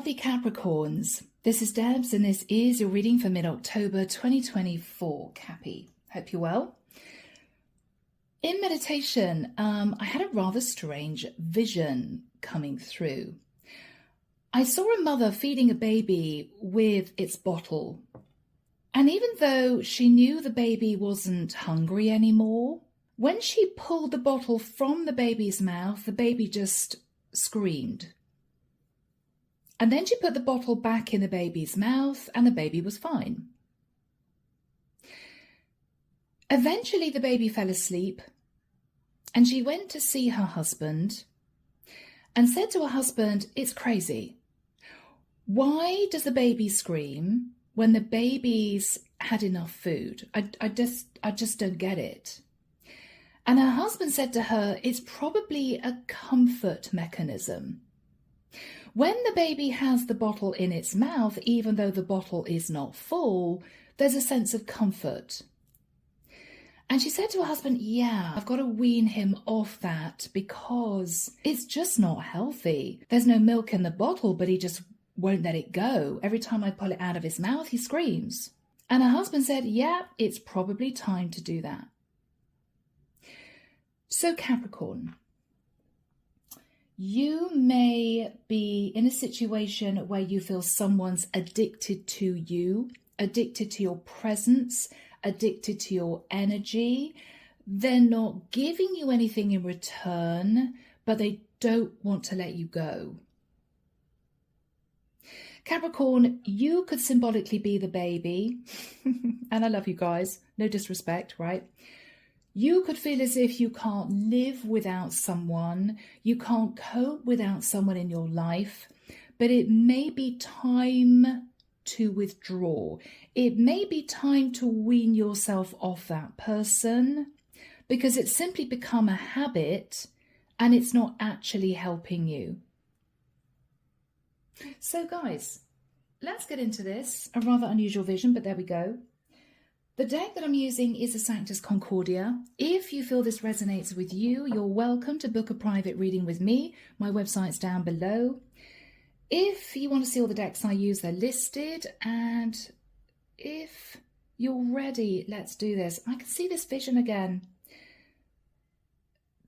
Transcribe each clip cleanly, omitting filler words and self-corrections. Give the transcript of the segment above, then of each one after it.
lovely Capricorns. This is Debs and this is your reading for mid-October 2024. Cappy, hope you're well. In meditation, I had a rather strange vision coming through. I saw a mother feeding a baby with its bottle. And even though she knew the baby wasn't hungry anymore, when she pulled the bottle from the baby's mouth, the baby just screamed. And then she put the bottle back in the baby's mouth and the baby was fine. Eventually the baby fell asleep and she went to see her husband and said to her husband, "It's crazy. Why does the baby scream when the baby's had enough food? I just don't get it." And her husband said to her, "It's probably a comfort mechanism. When the baby has the bottle in its mouth, even though the bottle is not full, there's a sense of comfort." And she said to her husband, "Yeah, I've got to wean him off that because it's just not healthy. There's no milk in the bottle, but he just won't let it go. Every time I pull it out of his mouth, he screams." And her husband said, "Yeah, it's probably time to do that." So Capricorn, you may be in a situation where you feel someone's addicted to you, addicted to your presence, addicted to your energy. They're not giving you anything in return, but they don't want to let you go. Capricorn, you could symbolically be the baby. And I love you guys, no disrespect, right? You could feel as if you can't live without someone, you can't cope without someone in your life, but it may be time to withdraw. It may be time to wean yourself off that person because it's simply become a habit and it's not actually helping you. So guys, let's get into this. A rather unusual vision, but there we go. The deck that I'm using is a Sanctus Concordia. If you feel this resonates with you, you're welcome to book a private reading with me. My website's down below. If you want to see all the decks I use, they're listed. And if you're ready, let's do this. I can see this vision again.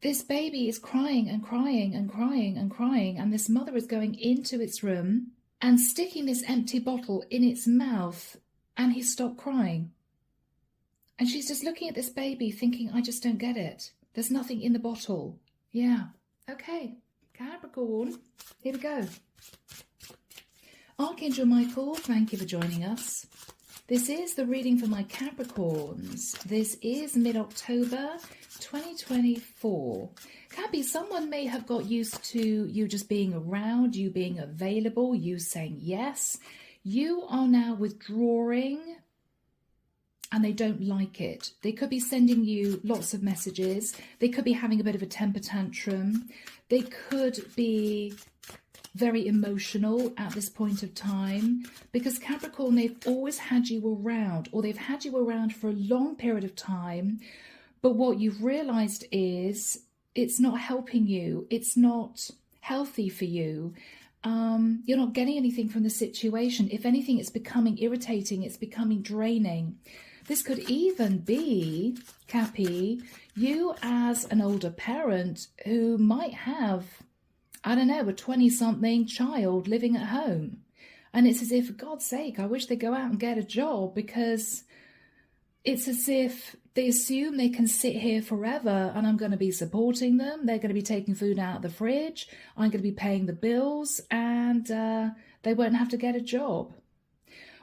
This baby is crying and crying and crying and crying, and this mother is going into its room and sticking this empty bottle in its mouth, and he stopped crying. And she's just looking at this baby thinking, "I just don't get it. There's nothing in the bottle." Yeah. Okay. Capricorn. Here we go. Archangel Michael, thank you for joining us. This is the reading for my Capricorns. This is mid-October 2024. Cappy, someone may have got used to you just being around, you being available, you saying yes. You are now withdrawing and they don't like it. They could be sending you lots of messages. They could be having a bit of a temper tantrum. They could be very emotional at this point of time because Capricorn, they've always had you around, or they've had you around for a long period of time. But what you've realized is it's not helping you. It's not healthy for you. You're not getting anything from the situation. If anything, it's becoming irritating. It's becoming draining. This could even be, Cappy, you as an older parent who might have, I don't know, a 20-something child living at home. And it's as if, for God's sake, I wish they'd go out and get a job, because it's as if they assume they can sit here forever and I'm going to be supporting them. They're going to be taking food out of the fridge. I'm going to be paying the bills and they won't have to get a job.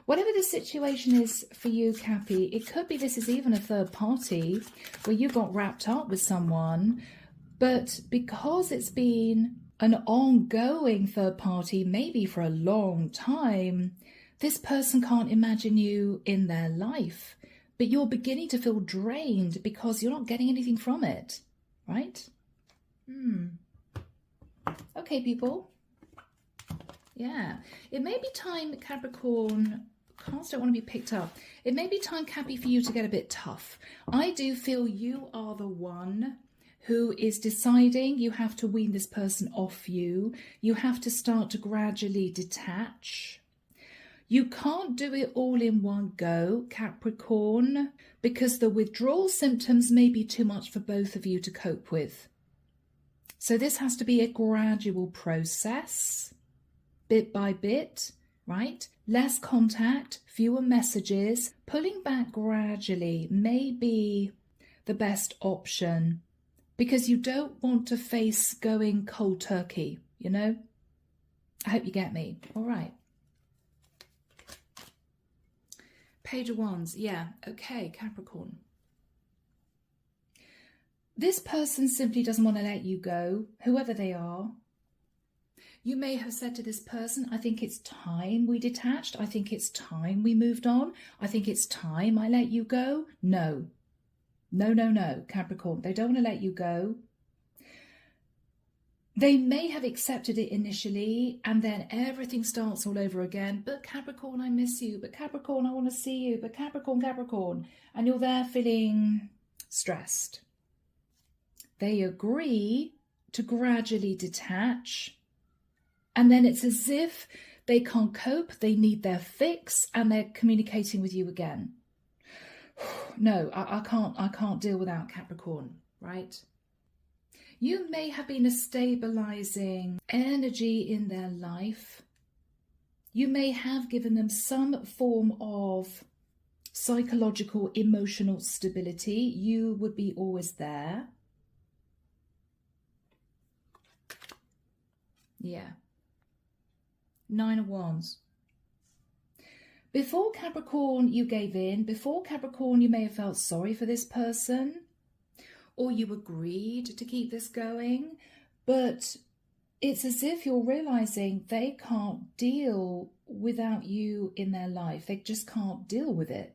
Whatever the situation is for you, Cappy, it could be this is even a third party where you got wrapped up with someone, but because it's been an ongoing third party, maybe for a long time, this person can't imagine you in their life, but you're beginning to feel drained because you're not getting anything from it, right? Okay, people. Yeah, it may be time, Capricorn. Cards don't want to be picked up. It may be time, Cappy, for you to get a bit tough. I do feel you are the one who is deciding you have to wean this person off you. You have to start to gradually detach. You can't do it all in one go, Capricorn, because the withdrawal symptoms may be too much for both of you to cope with. So this has to be a gradual process, bit by bit, right? Less contact, fewer messages. Pulling back gradually may be the best option because you don't want to face going cold turkey, you know? I hope you get me. All right. Page of Wands. Yeah. Okay, Capricorn. This person simply doesn't want to let you go, whoever they are. You may have said to this person, I think it's time we detached. I think it's time we moved on. I think it's time I let you go. No. No, no, no, Capricorn. They don't want to let you go. They may have accepted it initially and then everything starts all over again. But Capricorn, I miss you. But Capricorn, I want to see you. But Capricorn, Capricorn. And you're there feeling stressed. They agree to gradually detach. And then it's as if they can't cope. They need their fix and they're communicating with you again. No, I can't deal without Capricorn, right? You may have been a stabilizing energy in their life. You may have given them some form of psychological, emotional stability. You would be always there. Yeah. 9 of Wands. Before Capricorn, you gave in. Before Capricorn, you may have felt sorry for this person. Or you agreed to keep this going. But it's as if you're realizing they can't deal without you in their life. They just can't deal with it.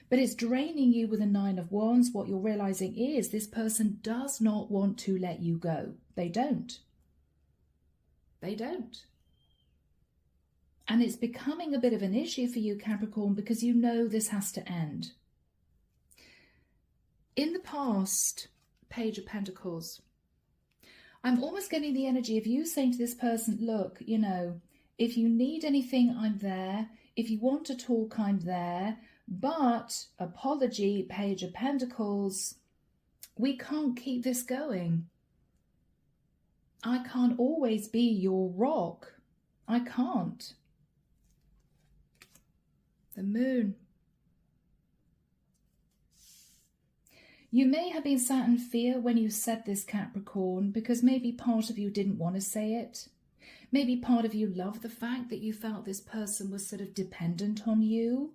But it's draining you with a 9 of Wands. What you're realizing is this person does not want to let you go. They don't. They don't. And it's becoming a bit of an issue for you, Capricorn, because you know this has to end. In the past, Page of Pentacles, I'm almost getting the energy of you saying to this person, look, you know, if you need anything, I'm there. If you want to talk, I'm there. But, apology, Page of Pentacles, we can't keep this going. I can't always be your rock. I can't. The Moon. You may have been sat in fear when you said this, Capricorn, because maybe part of you didn't want to say it. Maybe part of you loved the fact that you felt this person was sort of dependent on you.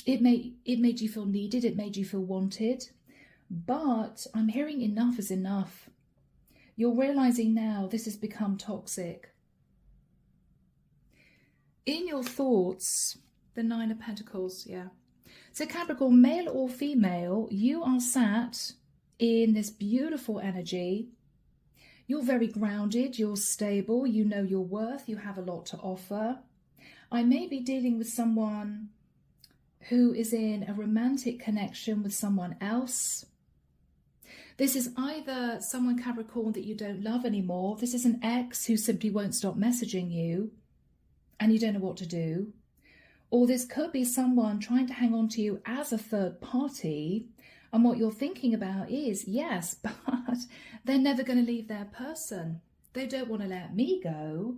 It made you feel needed. It made you feel wanted. But I'm hearing enough is enough. You're realizing now this has become toxic. In your thoughts, the 9 of Pentacles, yeah. So Capricorn, male or female, you are sat in this beautiful energy. You're very grounded, you're stable, you know your worth, you have a lot to offer. I may be dealing with someone who is in a romantic connection with someone else. This is either someone, Capricorn, that you don't love anymore. This is an ex who simply won't stop messaging you and you don't know what to do. Or this could be someone trying to hang on to you as a third party. And what you're thinking about is, yes, but they're never going to leave their person. They don't want to let me go,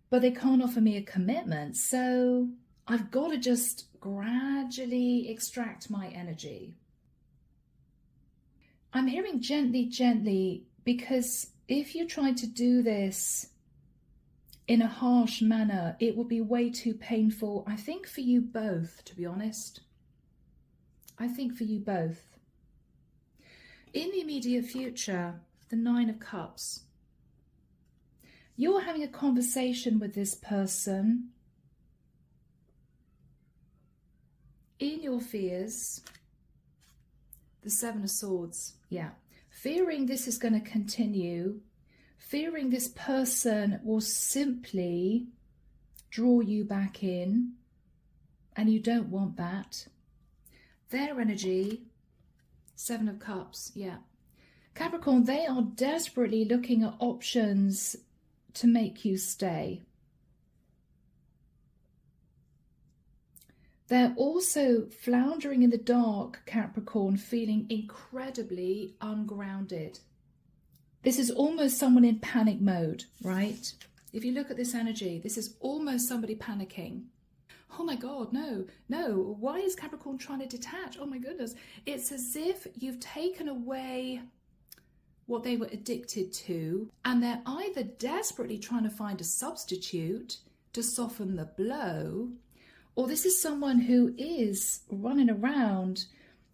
but they can't offer me a commitment. So I've got to just gradually extract my energy. I'm hearing gently, gently, because if you try to do this in a harsh manner, it would be way too painful, I think, for you both, to be honest. I think for you both. In the immediate future, the 9 of Cups. You're having a conversation with this person. In your fears, the 7 of Swords, yeah. Fearing this is going to continue. Fearing this person will simply draw you back in, and you don't want that. Their energy, 7 of Cups, yeah. Capricorn, they are desperately looking at options to make you stay. They're also floundering in the dark, Capricorn, feeling incredibly ungrounded. This is almost someone in panic mode, right? If you look at this energy, this is almost somebody panicking. Oh my God, no. Why is Capricorn trying to detach? Oh my goodness. It's as if you've taken away what they were addicted to, and they're either desperately trying to find a substitute to soften the blow, or this is someone who is running around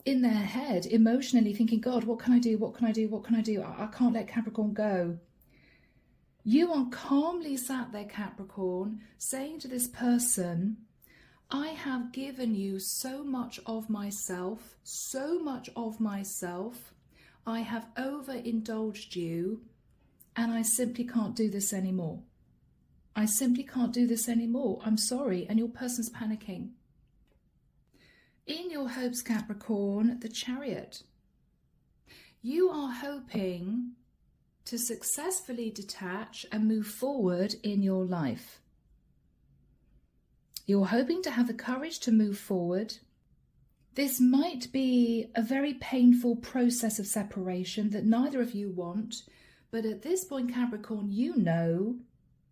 in their head emotionally thinking, God, what can I do? What can I do? What can I do? I can't let Capricorn go. You are calmly sat there, Capricorn, saying to this person, I have given you so much of myself, I have overindulged you, and I simply can't do this anymore. I simply can't do this anymore. I'm sorry. And your person's panicking. In your hopes, Capricorn, the Chariot. You are hoping to successfully detach and move forward in your life. You're hoping to have the courage to move forward. This might be a very painful process of separation that neither of you want, but at this point, Capricorn, you know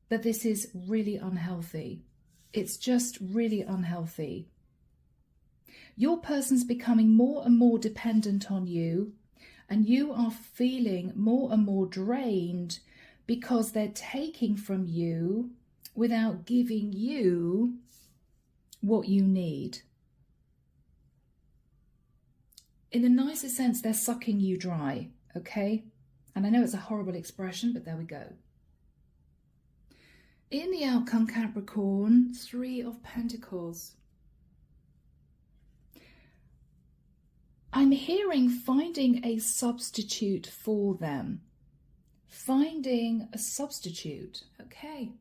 that this is really unhealthy. It's just really unhealthy. Your person's becoming more and more dependent on you, and you are feeling more and more drained because they're taking from you without giving you what you need. In the nicest sense, they're sucking you dry, okay? And I know it's a horrible expression, but there we go. In the outcome, Capricorn, 3 of Pentacles. I'm hearing finding a substitute for them. Finding a substitute, okay.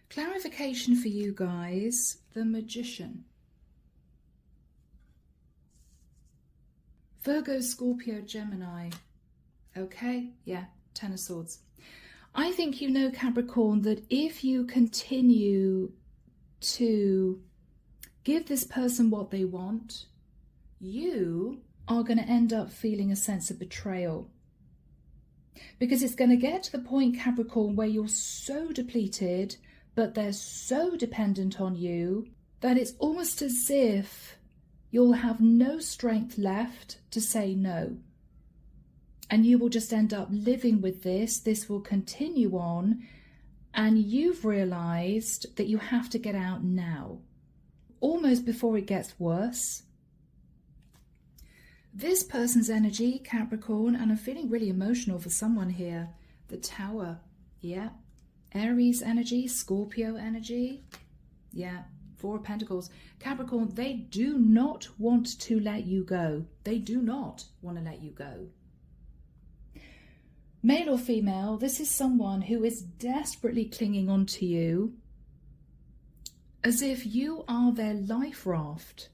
Clarification for you guys, the Magician. Virgo, Scorpio, Gemini. Okay, yeah, 10 of Swords. I think you know, Capricorn, that if you continue to give this person what they want, you are going to end up feeling a sense of betrayal. Because it's going to get to the point, Capricorn, where you're so depleted, but they're so dependent on you, that it's almost as if you'll have no strength left to say no. And you will just end up living with this. This will continue on. And you've realized that you have to get out now, almost before it gets worse. This person's energy, Capricorn, and I'm feeling really emotional for someone here. The Tower, yeah. Aries energy, Scorpio energy, yeah. 4 of Pentacles. Capricorn, they do not want to let you go. They do not want to let you go. Male or female, this is someone who is desperately clinging on to you as if you are their life raft.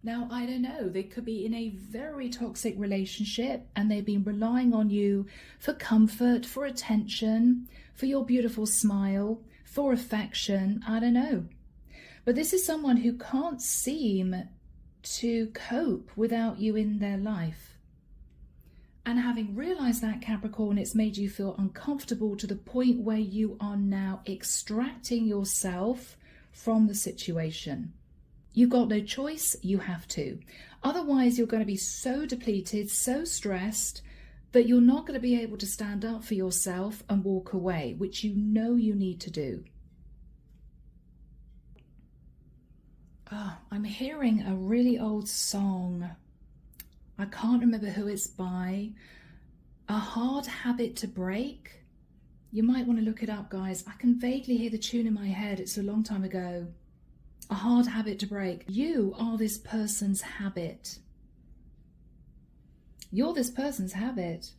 Now, I don't know, they could be in a very toxic relationship and they've been relying on you for comfort, for attention, for your beautiful smile, for affection, I don't know. But this is someone who can't seem to cope without you in their life. And having realized that, Capricorn, it's made you feel uncomfortable to the point where you are now extracting yourself from the situation. You've got no choice, you have to. Otherwise, you're going to be so depleted, so stressed, that you're not going to be able to stand up for yourself and walk away, which you know you need to do. Oh, I'm hearing a really old song. I can't remember who it's by. A Hard Habit to Break. You might want to look it up, guys. I can vaguely hear the tune in my head. It's a long time ago. A hard habit to break. You are this person's habit. You're this person's habit.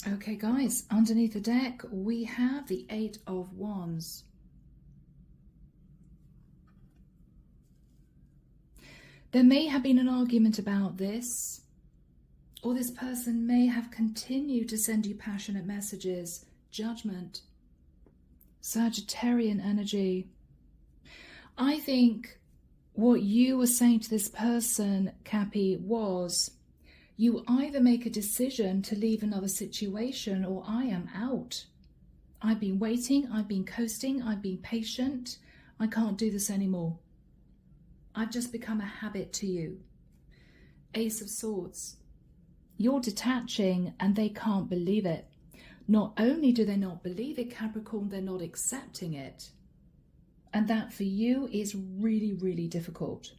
Okay, guys, underneath the deck, we have the 8 of Wands. There may have been an argument about this, or this person may have continued to send you passionate messages. Judgment. Sagittarian energy. I think what you were saying to this person, Cappy, was you either make a decision to leave another situation or I am out. I've been waiting, I've been coasting, I've been patient. I can't do this anymore. I've just become a habit to you. Ace of Swords. You're detaching and they can't believe it. Not only do they not believe it, Capricorn, they're not accepting it. And that for you is really, really difficult.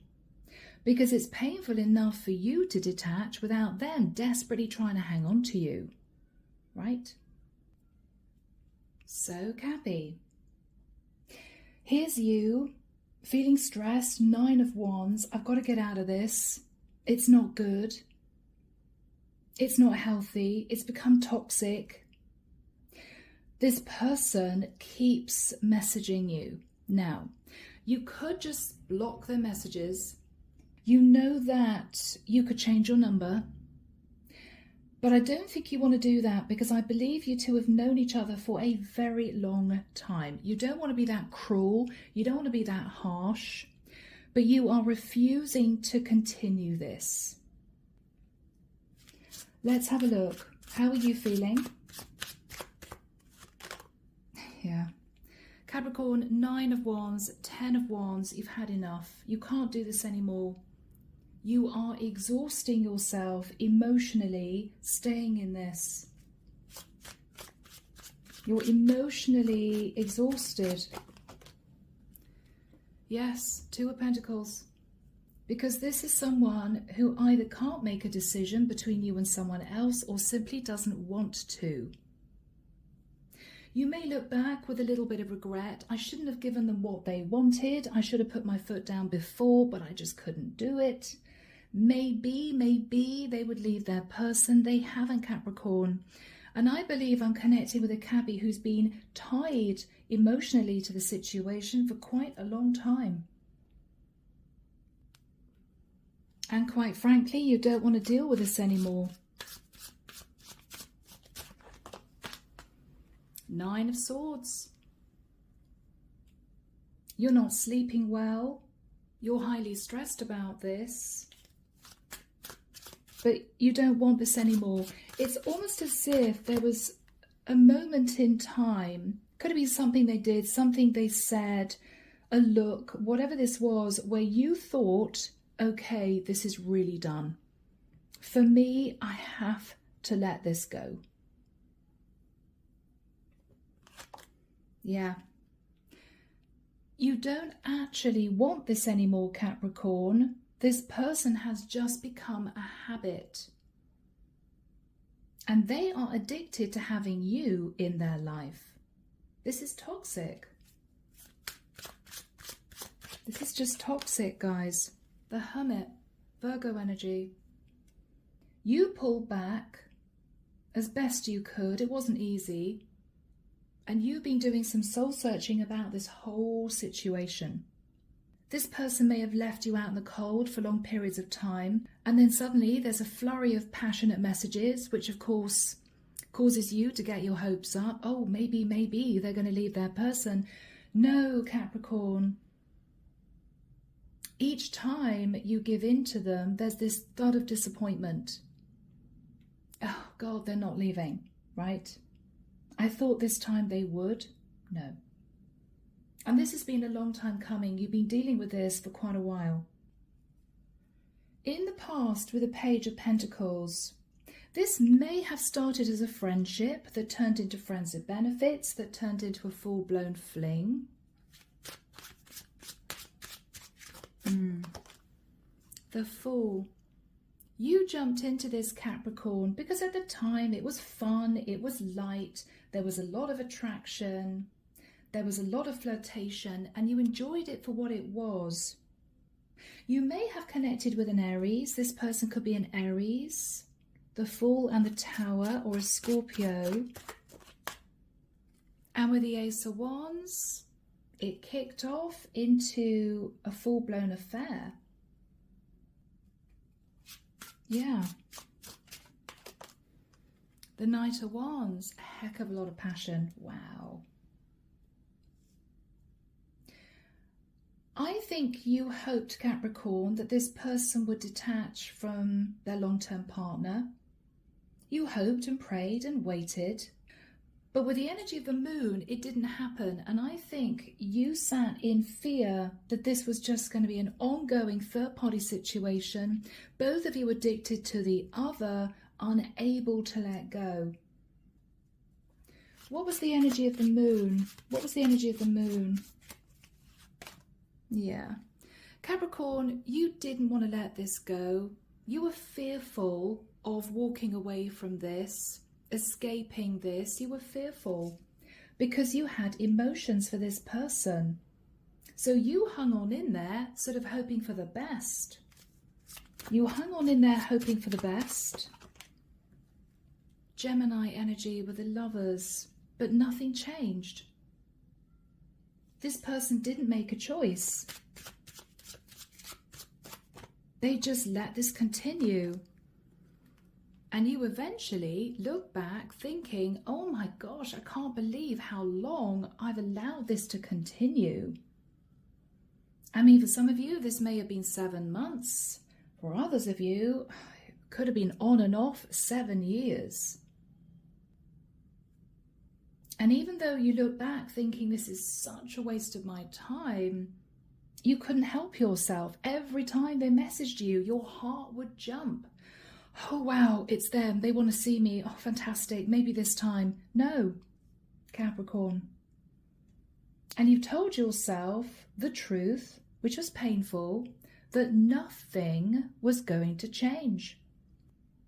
Because it's painful enough for you to detach without them desperately trying to hang on to you. Right? So, Cappy, here's you feeling stressed, 9 of Wands. I've got to get out of this. It's not good. It's not healthy. It's become toxic. This person keeps messaging you. Now, you could just block their messages. You know that you could change your number. But I don't think you want to do that because I believe you two have known each other for a very long time. You don't want to be that cruel. You don't want to be that harsh. But you are refusing to continue this. Let's have a look. How are you feeling? Yeah. Capricorn, 9 of Wands, 10 of Wands. You've had enough. You can't do this anymore. You are exhausting yourself emotionally staying in this. You're emotionally exhausted. Yes, 2 of Pentacles. Because this is someone who either can't make a decision between you and someone else or simply doesn't want to. You may look back with a little bit of regret. I shouldn't have given them what they wanted. I should have put my foot down before, but I just couldn't do it. Maybe they would leave their person. They haven't, Capricorn. And I believe I'm connecting with a Cappy who's been tied emotionally to the situation for quite a long time. And quite frankly, you don't want to deal with this anymore. 9 of Swords. You're not sleeping well. You're highly stressed about this. But you don't want this anymore. It's almost as if there was a moment in time, could have been something they did, something they said, a look, whatever this was, where you thought, okay, this is really done. For me, I have to let this go. Yeah. You don't actually want this anymore, Capricorn. This person has just become a habit. And they are addicted to having you in their life. This is toxic. This is just toxic, guys. The Hermit, Virgo energy. You pulled back as best you could. It wasn't easy. And you've been doing some soul searching about this whole situation. This person may have left you out in the cold for long periods of time, and then suddenly there's a flurry of passionate messages, which of course causes you to get your hopes up. Oh, maybe they're going to leave their person. No, Capricorn. Each time you give in to them, there's this thud of disappointment. Oh, God, they're not leaving, right? I thought this time they would. No. And this has been a long time coming. You've been dealing with this for quite a while. In the past, with the Page of Pentacles, this may have started as a friendship that turned into friends with benefits, that turned into a full-blown fling. The Fool. You jumped into this, Capricorn, because at the time it was fun, it was light, there was a lot of attraction, there was a lot of flirtation, and you enjoyed it for what it was. You may have connected with an Aries. This person could be an Aries, the Fool and the Tower, or a Scorpio. And with the Ace of Wands, it kicked off into a full-blown affair. Yeah. The Knight of Wands, a heck of a lot of passion. Wow. I think you hoped, Capricorn, that this person would detach from their long-term partner. You hoped and prayed and waited. But with the energy of the moon, it didn't happen. And I think you sat in fear that this was just going to be an ongoing third-party situation. Both of you addicted to the other, unable to let go. What was the energy of the moon? What was the energy of the moon? Yeah. Capricorn, you didn't want to let this go. You were fearful of walking away from this, escaping this. You were fearful because you had emotions for this person. So you hung on in there, sort of hoping for the best. You hung on in there hoping for the best. Gemini energy with the Lovers, but nothing changed. This person didn't make a choice. They just let this continue. And you eventually look back thinking, oh my gosh, I can't believe how long I've allowed this to continue. I mean, for some of you, this may have been 7 months. For others of you, it could have been on and off 7 years. And even though you look back thinking this is such a waste of my time, you couldn't help yourself. Every time they messaged you, your heart would jump. Oh, wow, it's them. They want to see me. Oh, fantastic. Maybe this time. No, Capricorn. And you've told yourself the truth, which was painful, that nothing was going to change.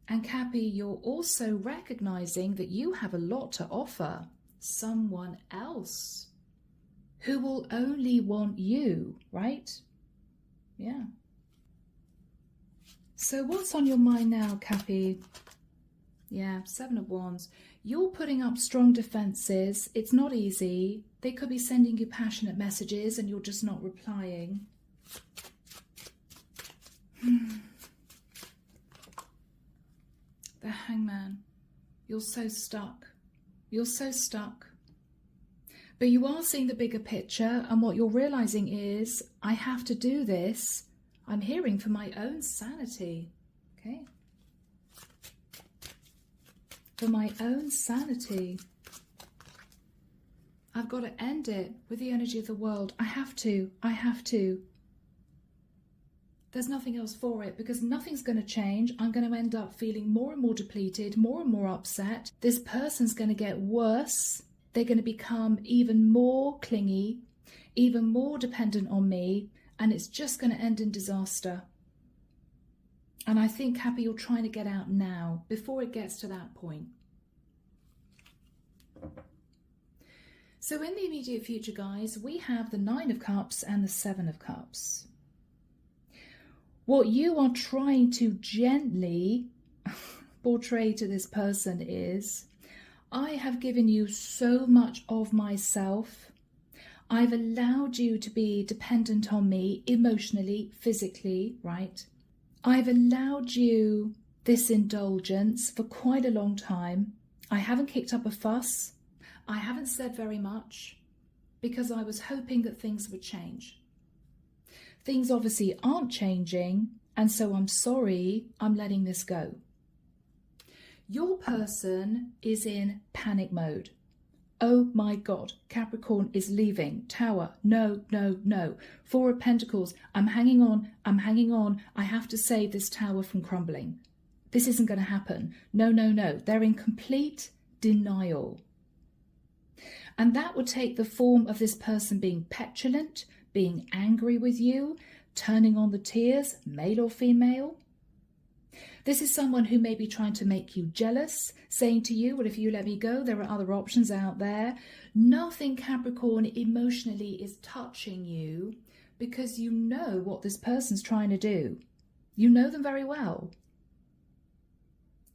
And Cappy, you're also recognizing that you have a lot to offer someone else who will only want you, right? Yeah. So what's on your mind now, Cappy? Yeah, 7 of Wands. You're putting up strong defenses. It's not easy. They could be sending you passionate messages and you're just not replying. The Hangman. You're so stuck. You're so stuck. But you are seeing the bigger picture, and what you're realizing is, I have to do this. I'm hearing for my own sanity. Okay? For my own sanity. I've got to end it with the energy of the world. I have to. I have to. There's nothing else for it, because nothing's going to change. I'm going to end up feeling more and more depleted, more and more upset. This person's going to get worse. They're going to become even more clingy, even more dependent on me, and it's just going to end in disaster. And I think, Happy, you're trying to get out now, before it gets to that point. So in the immediate future, guys, we have the 9 of Cups and the 7 of Cups. What you are trying to gently portray to this person is, I have given you so much of myself. I've allowed you to be dependent on me emotionally, physically, right? I've allowed you this indulgence for quite a long time. I haven't kicked up a fuss. I haven't said very much because I was hoping that things would change. Things obviously aren't changing, and so I'm sorry, I'm letting this go. Your person is in panic mode. Oh my God, Capricorn is leaving. Tower, no, no, no. 4 of Pentacles, I'm hanging on, I have to save this tower from crumbling. This isn't going to happen. No, no, no. They're in complete denial. And that would take the form of this person being petulant, being angry with you, turning on the tears, male or female. This is someone who may be trying to make you jealous, saying to you, well, if you let me go, there are other options out there. Nothing, Capricorn, emotionally is touching you because you know what this person's trying to do. You know them very well.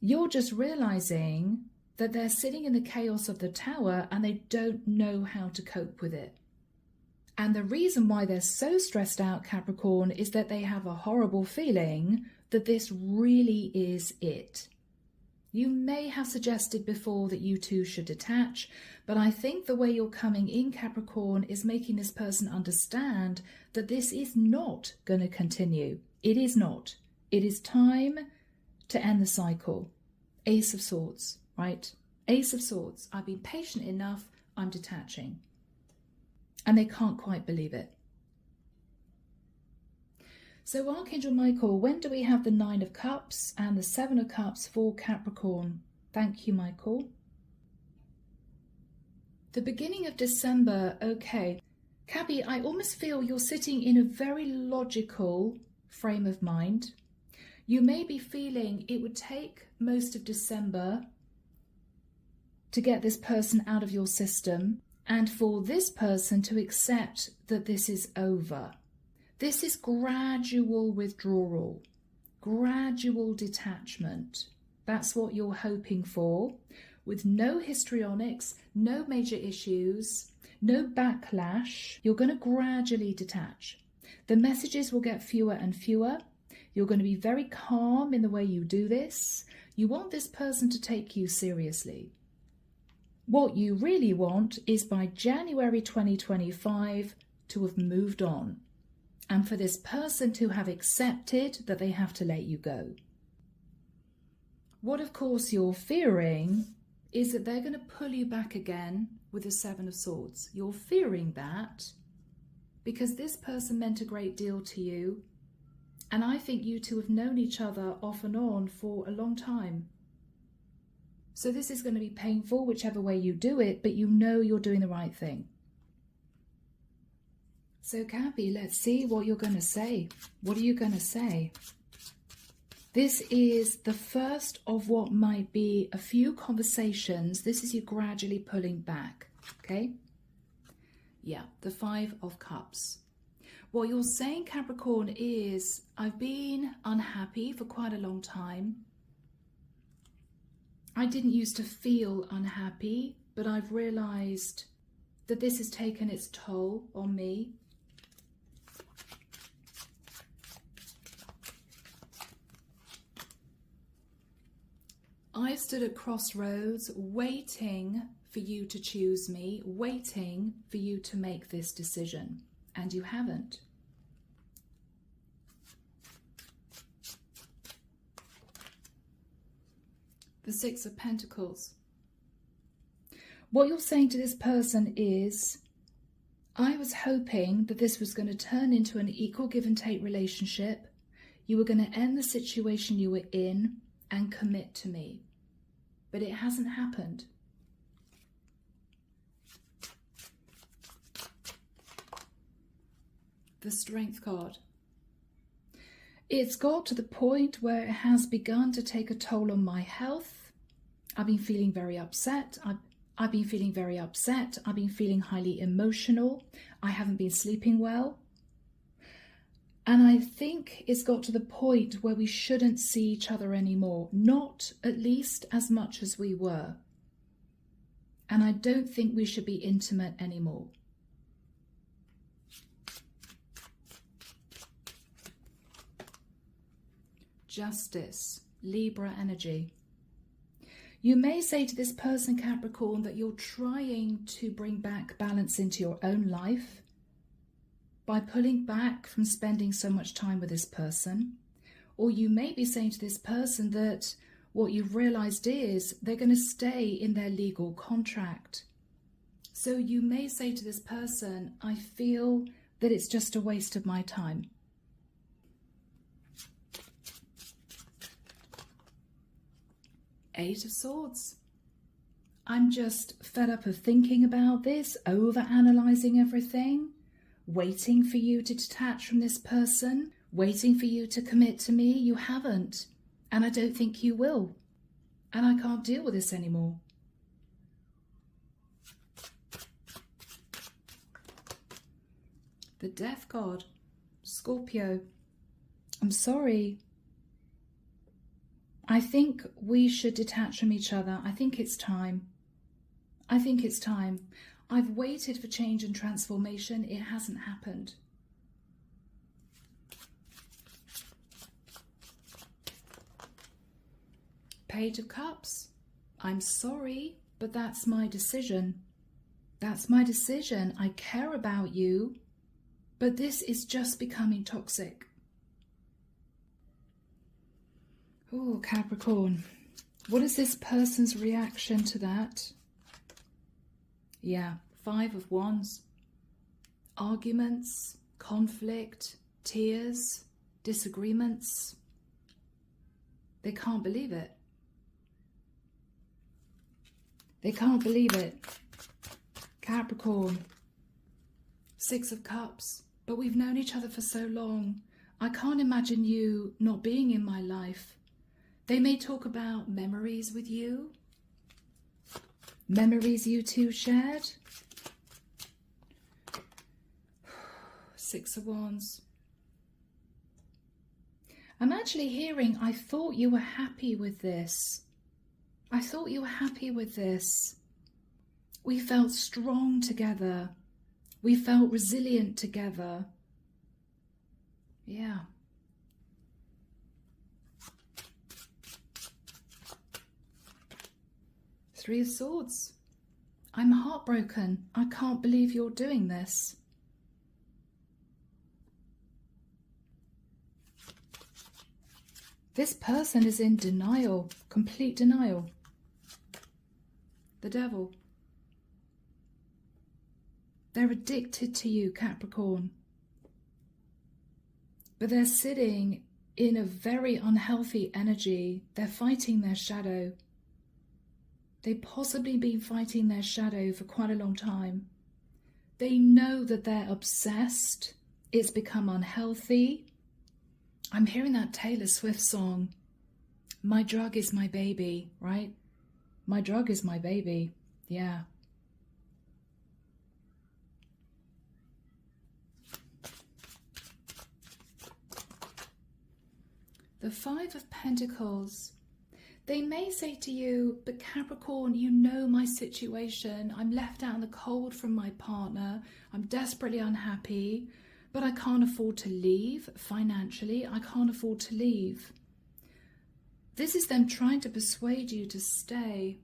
You're just realizing that they're sitting in the chaos of the tower and they don't know how to cope with it. And the reason why they're so stressed out, Capricorn, is that they have a horrible feeling that this really is it. You may have suggested before that you two should detach, but I think the way you're coming in, Capricorn, is making this person understand that this is not going to continue. It is not. It is time to end the cycle. Ace of Swords, right? Ace of Swords. I've been patient enough. I'm detaching. And they can't quite believe it. So Archangel Michael, when do we have the 9 of Cups and the 7 of Cups for Capricorn? Thank you, Michael. The beginning of December, okay. Cappy, I almost feel you're sitting in a very logical frame of mind. You may be feeling it would take most of December to get this person out of your system and for this person to accept that this is over. This is gradual withdrawal, gradual detachment. That's what you're hoping for, with no histrionics, no major issues, no backlash. You're going to gradually detach. The messages will get fewer and fewer. You're going to be very calm in the way you do this. You want this person to take you seriously. What you really want is by January 2025 to have moved on, and for this person to have accepted that they have to let you go. What, of course, you're fearing is that they're going to pull you back again with the 7 of Swords. You're fearing that because this person meant a great deal to you, and I think you two have known each other off and on for a long time. So this is going to be painful whichever way you do it, but you know you're doing the right thing. So Cappy, let's see what you're going to say. What are you going to say? This is the first of what might be a few conversations. This is you gradually pulling back, okay? Yeah, the 5 of Cups. What you're saying, Capricorn, is I've been unhappy for quite a long time. I didn't used to feel unhappy, but I've realized that this has taken its toll on me. I've stood at crossroads waiting for you to choose me, waiting for you to make this decision, and you haven't. The 6 of Pentacles. What you're saying to this person is, I was hoping that this was going to turn into an equal give and take relationship. You were going to end the situation you were in and commit to me. But it hasn't happened. The Strength card. It's got to the point where it has begun to take a toll on my health. I've been feeling very upset. I've been feeling very upset. I've been feeling highly emotional. I haven't been sleeping well. And I think it's got to the point where we shouldn't see each other anymore. Not at least as much as we were. And I don't think we should be intimate anymore. Justice, Libra energy. You may say to this person, Capricorn, that you're trying to bring back balance into your own life by pulling back from spending so much time with this person. Or you may be saying to this person that what you've realized is they're going to stay in their legal contract. So you may say to this person, I feel that it's just a waste of my time. Eight of Swords. I'm just fed up of thinking about this, over-analyzing everything, waiting for you to detach from this person, waiting for you to commit to me. You haven't, and I don't think you will. And I can't deal with this anymore. The Death card. Scorpio. I'm sorry. I think we should detach from each other. I think it's time. I think it's time. I've waited for change and transformation. It hasn't happened. Eight of Cups. I'm sorry, but that's my decision. That's my decision. I care about you, but this is just becoming toxic. Oh, Capricorn. What is this person's reaction to that? Yeah, Five of Wands. Arguments, conflict, tears, disagreements. They can't believe it. They can't believe it. Capricorn. Six of Cups. But we've known each other for so long. I can't imagine you not being in my life. They may talk about memories with you. Memories you two shared. Six of Wands. I'm actually hearing, I thought you were happy with this. I thought you were happy with this. We felt strong together. We felt resilient together. Yeah. Three of Swords. I'm heartbroken. I can't believe you're doing this. This person is in denial, complete denial. The Devil. They're addicted to you, Capricorn. But they're sitting in a very unhealthy energy. They're fighting their shadow. They've possibly been fighting their shadow for quite a long time. They know that they're obsessed. It's become unhealthy. I'm hearing that Taylor Swift song, My Drug Is My Baby, right? My drug is my baby. Yeah. The Five of Pentacles. They may say to you, but Capricorn, you know my situation. I'm left out in the cold from my partner. I'm desperately unhappy, but I can't afford to leave financially. I can't afford to leave. This is them trying to persuade you to stay.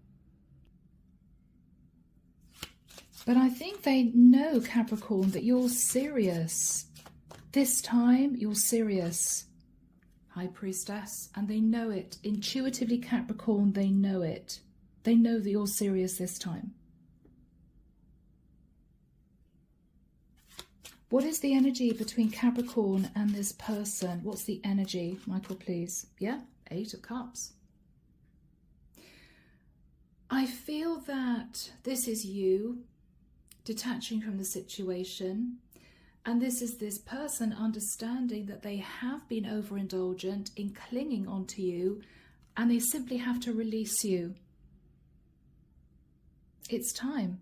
But I think they know, Capricorn, that you're serious. This time, you're serious. High Priestess, and they know it. Intuitively, Capricorn, they know it. They know that you're serious this time. What is the energy between Capricorn and this person? What's the energy? Michael, please. Yeah, Eight of Cups. I feel that this is you detaching from the situation. And this is this person understanding that they have been overindulgent in clinging onto you, and they simply have to release you. It's time.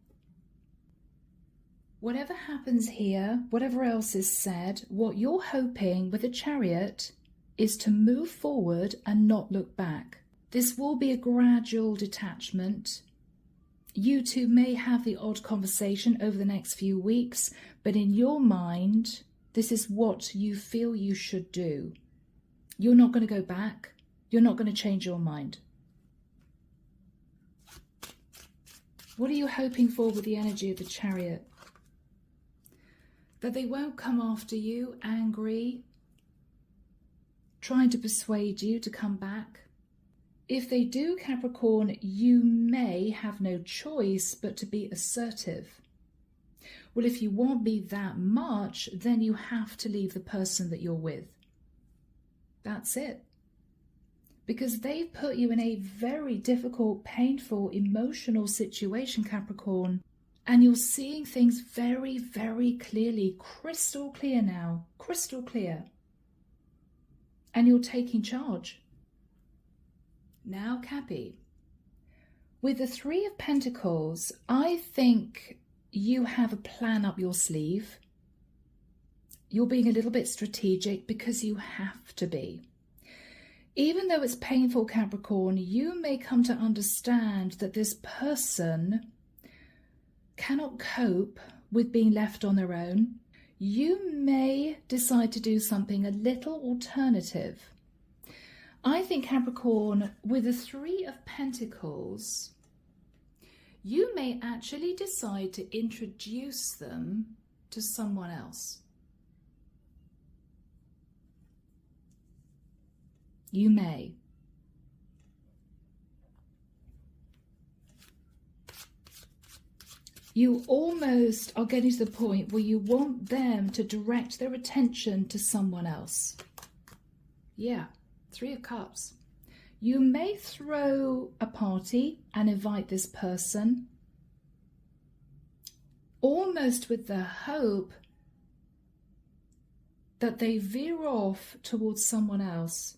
Whatever happens here, whatever else is said, what you're hoping with the Chariot is to move forward and not look back. This will be a gradual detachment. You two may have the odd conversation over the next few weeks, but in your mind, this is what you feel you should do. You're not going to go back. You're not going to change your mind. What are you hoping for with the energy of the Chariot? That they won't come after you, angry, trying to persuade you to come back. If they do, Capricorn, you may have no choice but to be assertive. Well, if you want me that much, then you have to leave the person that you're with. That's it. Because they've put you in a very difficult, painful, emotional situation, Capricorn. And you're seeing things very, very clearly, crystal clear now, crystal clear. And you're taking charge. Now, Cappy, with the Three of Pentacles, I think you have a plan up your sleeve. You're being a little bit strategic because you have to be. Even though it's painful, Capricorn, you may come to understand that this person cannot cope with being left on their own. You may decide to do something a little alternative. I think, Capricorn, with the Three of Pentacles, you may actually decide to introduce them to someone else. You may. You almost are getting to the point where you want them to direct their attention to someone else. Yeah, Three of Cups. You may throw a party and invite this person, almost with the hope that they veer off towards someone else.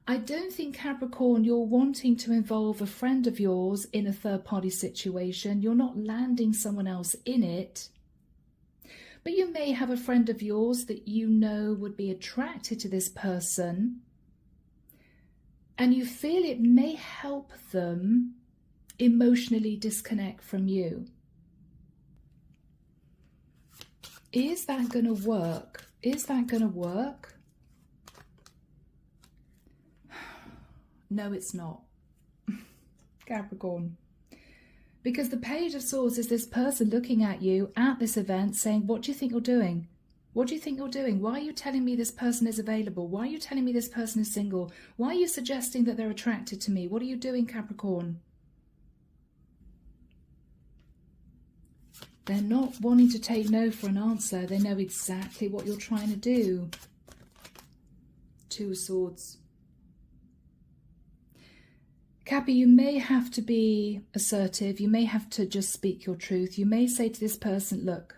I don't think, Capricorn, you're wanting to involve a friend of yours in a third-party situation. You're not landing someone else in it. But you may have a friend of yours that you know would be attracted to this person, and you feel it may help them emotionally disconnect from you. Is that going to work? Is that going to work? No, it's not. Capricorn. Because the Page of Swords is this person looking at you at this event saying, what do you think you're doing? What do you think you're doing? Why are you telling me this person is available? Why are you telling me this person is single? Why are you suggesting that they're attracted to me? What are you doing, Capricorn? They're not wanting to take no for an answer. They know exactly what you're trying to do. Two of Swords. Cappy, you may have to be assertive. You may have to just speak your truth. You may say to this person, look,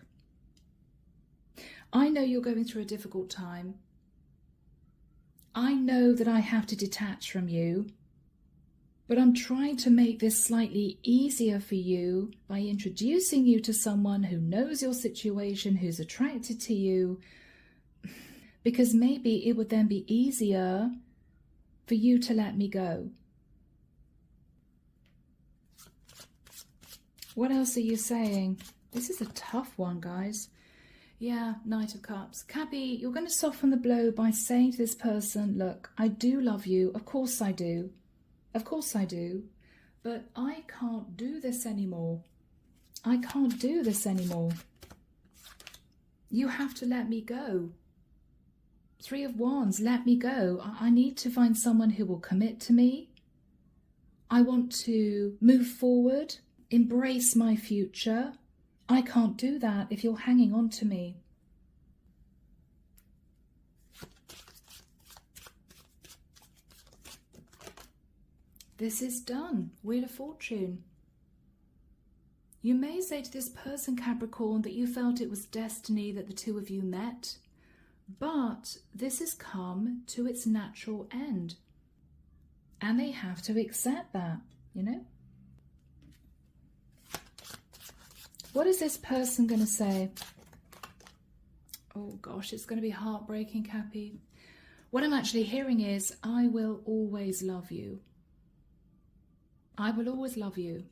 I know you're going through a difficult time. I know that I have to detach from you, but I'm trying to make this slightly easier for you by introducing you to someone who knows your situation, who's attracted to you, because maybe it would then be easier for you to let me go. What else are you saying? This is a tough one, guys. Yeah, Knight of Cups. Cappy, you're going to soften the blow by saying to this person, look, I do love you. Of course I do. Of course I do. But I can't do this anymore. I can't do this anymore. You have to let me go. Three of Wands, let me go. I need to find someone who will commit to me. I want to move forward. Embrace my future. I can't do that if you're hanging on to me. This is done. Wheel of Fortune. You may say to this person, Capricorn, that you felt it was destiny that the two of you met, but this has come to its natural end. And they have to accept that, you know? What is this person going to say? Oh gosh, it's going to be heartbreaking, Cappy. What I'm actually hearing is, I will always love you. I will always love you.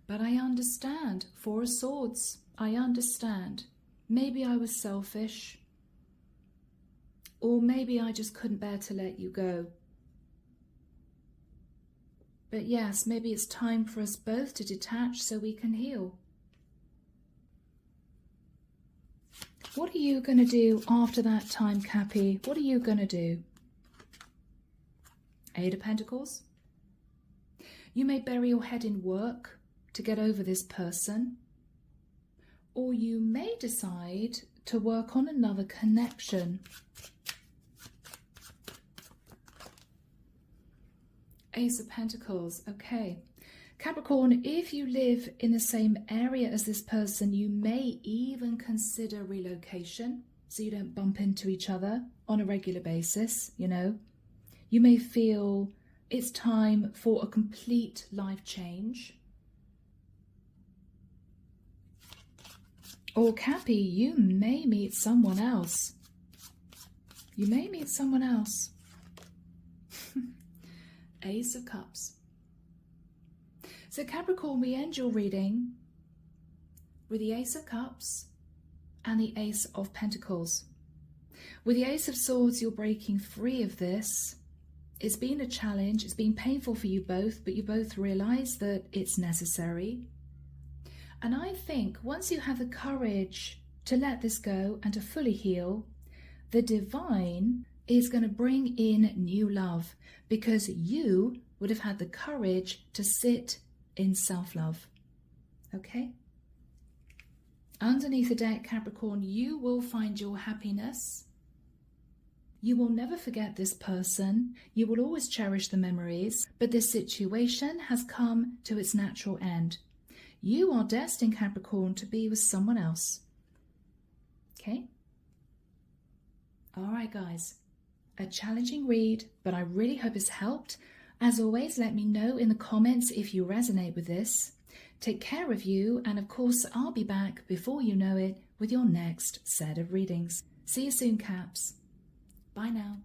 But I understand. Four of Swords. I understand. Maybe I was selfish. Or maybe I just couldn't bear to let you go. But yes, maybe it's time for us both to detach so we can heal. What are you going to do after that time, Cappy? What are you going to do? Eight of Pentacles. You may bury your head in work to get over this person. Or you may decide to work on another connection. Ace of Pentacles. Okay. Capricorn, if you live in the same area as this person, you may even consider relocation so you don't bump into each other on a regular basis, you know. You may feel it's time for a complete life change. Or Cappy, you may meet someone else. You may meet someone else. Ace of Cups. So Capricorn, we end your reading with the Ace of Cups and the Ace of Pentacles. With the Ace of Swords, you're breaking free of this. It's been a challenge. It's been painful for you both, but you both realize that it's necessary. And I think once you have the courage to let this go and to fully heal, the divine is going to bring in new love because you would have had the courage to sit in self-love. Okay? Underneath the deck, Capricorn, you will find your happiness. You will never forget this person. You will always cherish the memories, but this situation has come to its natural end. You are destined, Capricorn, to be with someone else. Okay? All right, guys. A challenging read, but I really hope it's helped. As always, let me know in the comments if you resonate with this. Take care of you, and of course, I'll be back before you know it with your next set of readings. See you soon, Caps. Bye now.